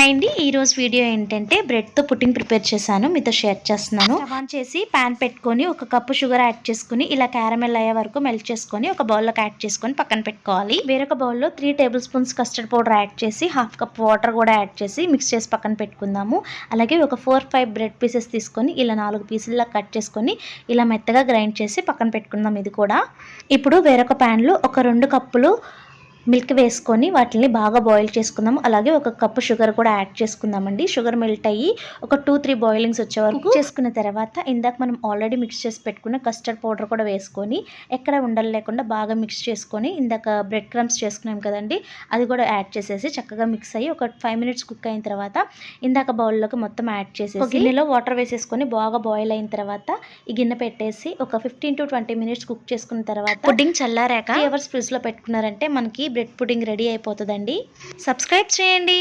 అండి ఈరోజు వీడియో ఏంటంటే బ్రెడ్తో పుడ్డింగ్ ప్రిపేర్ చేశాను, మీతో షేర్ చేస్తున్నాను. స్టవ్ ఆన్ చేసి ప్యాన్ పెట్టుకొని ఒక కప్పు షుగర్ యాడ్ చేసుకుని ఇలా క్యారమెల్ అయ్యే వరకు మెల్ట్ చేసుకొని ఒక బౌల్లోకి యాడ్ చేసుకొని పక్కన పెట్టుకోవాలి. వేరొక బౌల్లో 3 table spoons custard powder add చేసి హాఫ్ కప్ వాటర్ కూడా యాడ్ చేసి మిక్స్ చేసి పక్కన పెట్టుకుందాము. అలాగే ఒక 4-5 బ్రెడ్ పీసెస్ తీసుకొని ఇలా 4 పీసుల్లా కట్ చేసుకొని ఇలా మెత్తగా గ్రైండ్ చేసి పక్కన పెట్టుకుందాం. ఇది కూడా ఇప్పుడు వేరొక ప్యాన్లో ఒక 2 కప్పులు మిల్క్ వేసుకొని వాటిని బాగా బాయిల్ చేసుకుందాం. అలాగే ఒక కప్పు షుగర్ కూడా యాడ్ చేసుకుందామండి. షుగర్ మెల్ట్ అయ్యి ఒక 2-3 బాయిలింగ్స్ వచ్చే వరకు చేసుకున్న తర్వాత ఇందాక మనం ఆల్రెడీ మిక్స్ చేసి పెట్టుకున్న కస్టర్డ్ పౌడర్ కూడా వేసుకొని ఎక్కడ ఉండలు లేకుండా బాగా మిక్స్ చేసుకొని ఇందాక బ్రెడ్ క్రమ్స్ చేసుకున్నాం కదండి, అది కూడా యాడ్ చేసేసి చక్కగా మిక్స్ అయ్యి ఒక 5 మినిట్స్ కుక్ అయిన తర్వాత ఇందాక బౌల్లోకి మొత్తం యాడ్ చేసేసి గిన్నెలో వాటర్ వేసేసుకొని బాగా బాయిల్ అయిన తర్వాత ఈ గిన్నె పెట్టేసి ఒక 15-20 మినిట్స్ కుక్ చేసుకున్న తర్వాత పుడ్డింగ్ చల్లారాక 3 అవర్స్ ఫ్రిడ్జ్లో పెట్టుకున్నారంటే మనకి బ్రెడ్ పుడ్డింగ్ రెడీ అయిపోతుందండి. సబ్స్క్రైబ్ చేయండి.